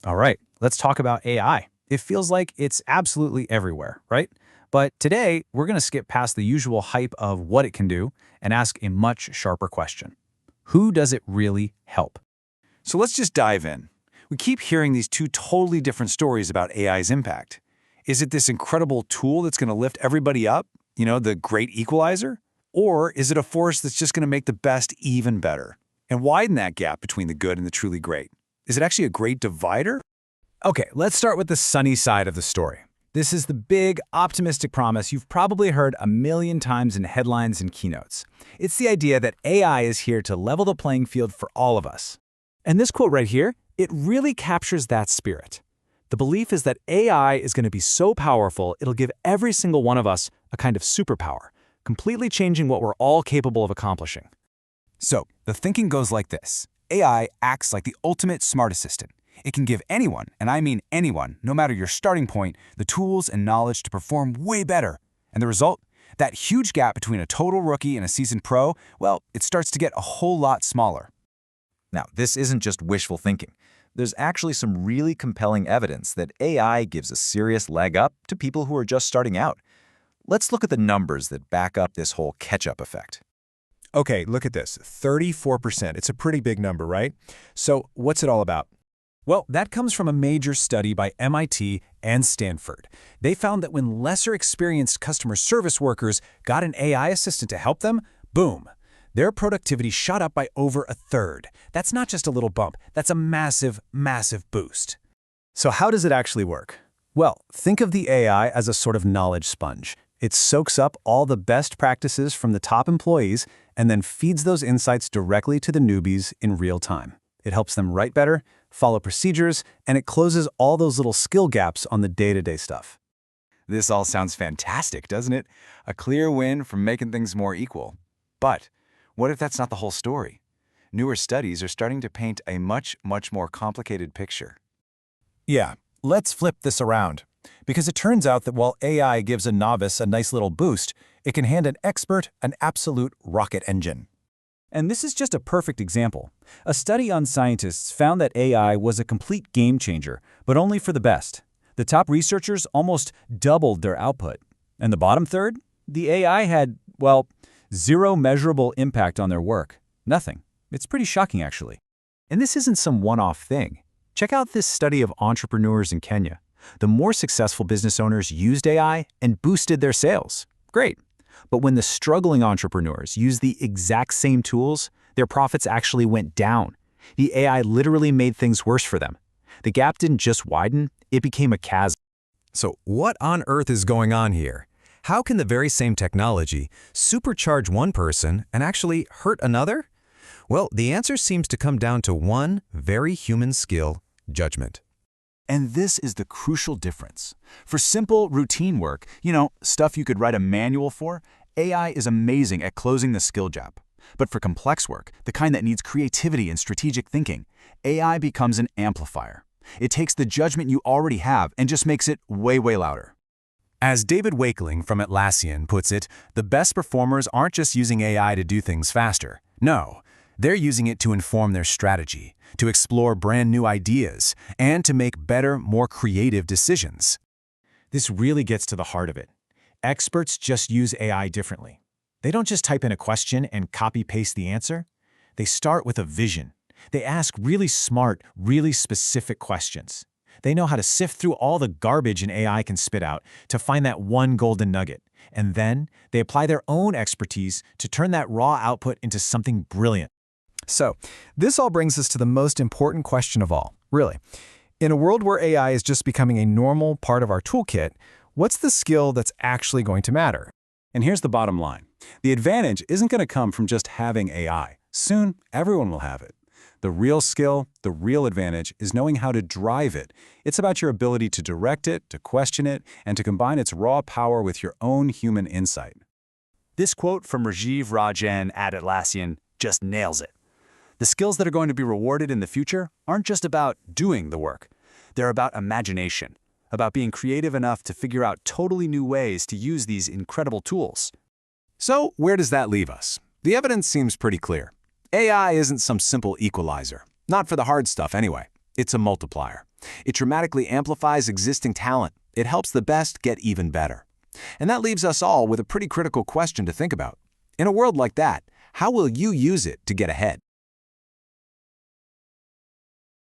All right, let's talk about AI. It feels like it's absolutely everywhere, right? But today, we're going to skip past the usual hype of what it can do and ask a much sharper question. Who does it really help? So let's just dive in. We keep hearing these two totally different stories about AI's impact. Is it this incredible tool that's going to lift everybody up? The great equalizer? Or is it a force that's just going to make the best even better and widen that gap between the good and the truly great? Is it actually a great divider? Okay, let's start with the sunny side of the story. This is the big, optimistic promise you've probably heard a million times in headlines and keynotes. It's the idea that AI is here to level the playing field for all of us. And this quote right here, it really captures that spirit. The belief is that AI is going to be so powerful, it'll give every single one of us a kind of superpower, completely changing what we're all capable of accomplishing. So, the thinking goes like this. AI acts like the ultimate smart assistant. It can give anyone, and I mean anyone, no matter your starting point, the tools and knowledge to perform way better. And the result? That huge gap between a total rookie and a seasoned pro, well, it starts to get a whole lot smaller. Now, this isn't just wishful thinking. There's actually some really compelling evidence that AI gives a serious leg up to people who are just starting out. Let's look at the numbers that back up this whole catch-up effect. Okay, look at this, 34%. It's a pretty big number, right? So what's it all about? Well, that comes from a major study by MIT and Stanford. They found that when lesser experienced customer service workers got an AI assistant to help them, boom, their productivity shot up by over a third. That's not just a little bump, that's a massive, massive boost. So how does it actually work? Well, think of the AI as a sort of knowledge sponge. It soaks up all the best practices from the top employees and then feeds those insights directly to the newbies in real time. It helps them write better, follow procedures, and it closes all those little skill gaps on the day-to-day stuff. This all sounds fantastic, doesn't it? A clear win from making things more equal. But what if that's not the whole story? Newer studies are starting to paint a much, much more complicated picture. Yeah, let's flip this around. Because it turns out that while AI gives a novice a nice little boost, it can hand an expert an absolute rocket engine. And this is just a perfect example. A study on scientists found that AI was a complete game changer, but only for the best. The top researchers almost doubled their output. And the bottom third? The AI had, well, zero measurable impact on their work. Nothing. It's pretty shocking, actually. And this isn't some one-off thing. Check out this study of entrepreneurs in Kenya. The more successful business owners used AI and boosted their sales. Great. But when the struggling entrepreneurs used the exact same tools, their profits actually went down. The AI literally made things worse for them. The gap didn't just widen, it became a chasm. So what on earth is going on here? How can the very same technology supercharge one person and actually hurt another? Well, the answer seems to come down to one very human skill: judgment. And this is the crucial difference. For simple, routine work, stuff you could write a manual for, AI is amazing at closing the skill gap. But for complex work, the kind that needs creativity and strategic thinking, AI becomes an amplifier. It takes the judgment you already have and just makes it way, way louder. As David Wakeling from Atlassian puts it, the best performers aren't just using AI to do things faster. No, they're using it to inform their strategy, to explore brand new ideas, and to make better, more creative decisions. This really gets to the heart of it. Experts just use AI differently. They don't just type in a question and copy-paste the answer. They start with a vision. They ask really smart, really specific questions. They know how to sift through all the garbage an AI can spit out to find that one golden nugget. And then they apply their own expertise to turn that raw output into something brilliant. So, this all brings us to the most important question of all, really. In a world where AI is just becoming a normal part of our toolkit, what's the skill that's actually going to matter? And here's the bottom line. The advantage isn't going to come from just having AI. Soon, everyone will have it. The real skill, the real advantage, is knowing how to drive it. It's about your ability to direct it, to question it, and to combine its raw power with your own human insight. This quote from Rajiv Rajan at Atlassian just nails it. The skills that are going to be rewarded in the future aren't just about doing the work. They're about imagination, about being creative enough to figure out totally new ways to use these incredible tools. So, where does that leave us? The evidence seems pretty clear. AI isn't some simple equalizer. Not for the hard stuff, anyway. It's a multiplier. It dramatically amplifies existing talent. It helps the best get even better. And that leaves us all with a pretty critical question to think about. In a world like that, how will you use it to get ahead?